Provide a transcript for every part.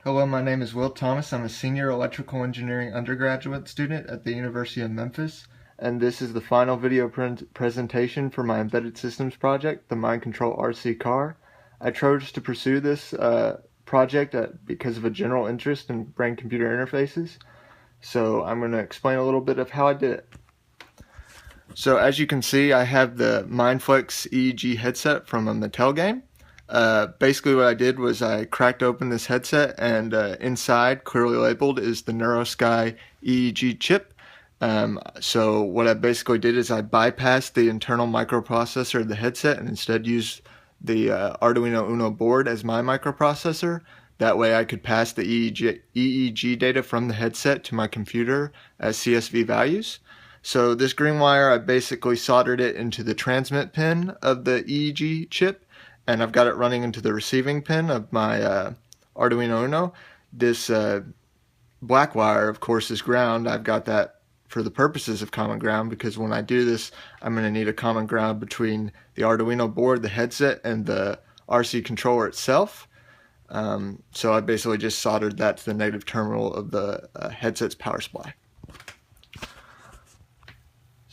Hello, my name is Will Thomas. I'm a senior electrical engineering undergraduate student at the University of Memphis, and this is the final video presentation for my embedded systems project, the Mind Control RC car. I chose to pursue this project because of a general interest in brain-computer interfaces, so I'm going to explain a little bit of how I did it. So as you can see, I have the MindFlex EEG headset from a Mattel game. Basically what I did was I cracked open this headset, and inside, clearly labeled, is the NeuroSky EEG chip. So what I basically did is I bypassed the internal microprocessor of the headset and instead used the Arduino Uno board as my microprocessor. That way I could pass the EEG data from the headset to my computer as CSV values. So this green wire, I basically soldered it into the transmit pin of the EEG chip, and I've got it running into the receiving pin of my Arduino Uno. This black wire, of course, is ground. I've got that for the purposes of common ground, because when I do this, I'm going to need a common ground between the Arduino board, the headset, and the RC controller itself. So I basically just soldered that to the negative terminal of the headset's power supply.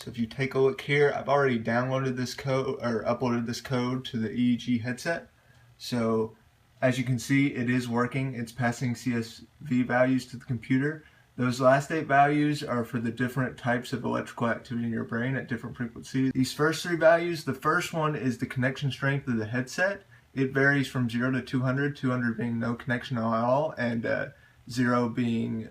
So if you take a look here, I've already downloaded this code or uploaded this code to the EEG headset. So as you can see, it is working. It's passing CSV values to the computer. Those last 8 values are for the different types of electrical activity in your brain at different frequencies. These first 3 values, the first one is the connection strength of the headset. It varies from 0 to 200, 200 being no connection at all, and 0 being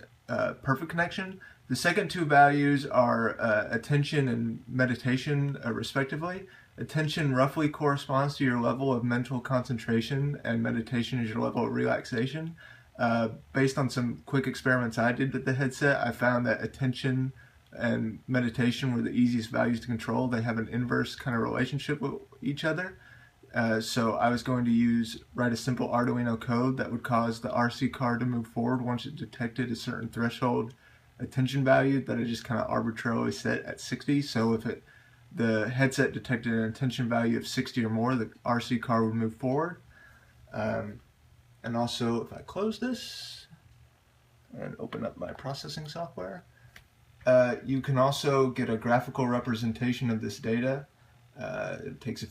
perfect connection. The second 2 values are attention and meditation, respectively. Attention roughly corresponds to your level of mental concentration, and meditation is your level of relaxation. Based on some quick experiments I did with the headset, I found that attention and meditation were the easiest values to control. They have an inverse kind of relationship with each other. So I was going to write a simple Arduino code that would cause the RC car to move forward once it detected a certain threshold attention value that I just kind of arbitrarily set at 60. So if the headset detected an attention value of 60 or more, the RC car would move forward. And also, if I close this and open up my processing software, you can also get a graphical representation of this data. It takes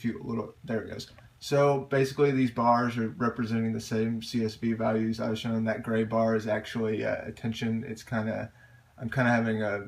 there it goes. So basically these bars are representing the same CSV values I was showing. That gray bar is actually attention. I'm kind of having a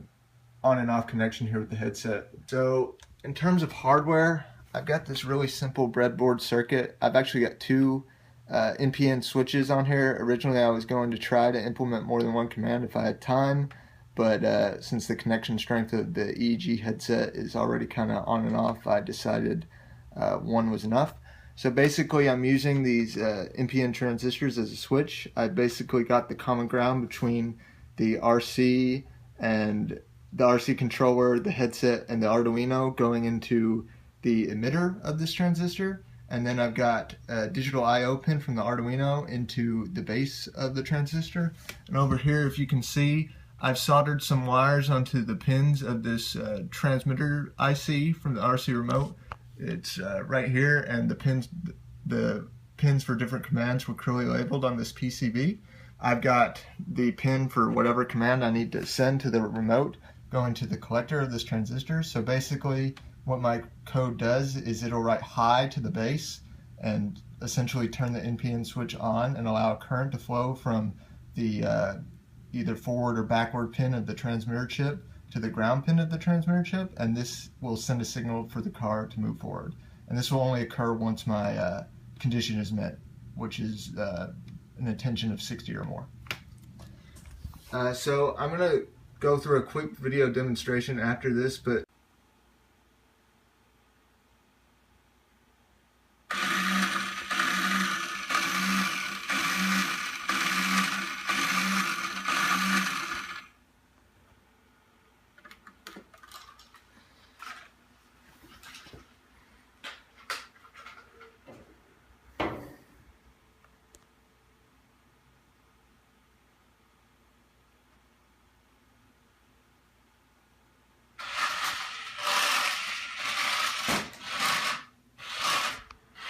on and off connection here with the headset. So in terms of hardware, I've got this really simple breadboard circuit. I've actually got 2 NPN switches on here. Originally I was going to try to implement more than one command if I had time, but since the connection strength of the EEG headset is already kind of on and off, I decided 1 was enough. So basically I'm using these NPN transistors as a switch. I basically got the common ground between the RC and the RC controller, the headset, and the Arduino going into the emitter of this transistor. And then I've got a digital I/O pin from the Arduino into the base of the transistor. And over here, if you can see, I've soldered some wires onto the pins of this transmitter IC from the RC remote. It's right here, and the pins for different commands were clearly labeled on this PCB. I've got the pin for whatever command I need to send to the remote going to the collector of this transistor. So basically what my code does is it'll write high to the base and essentially turn the NPN switch on and allow current to flow from the either forward or backward pin of the transmitter chip to the ground pin of the transmitter chip, and this will send a signal for the car to move forward. And this will only occur once my condition is met, which is an attention of 60 or more. So I'm going to go through a quick video demonstration after this, but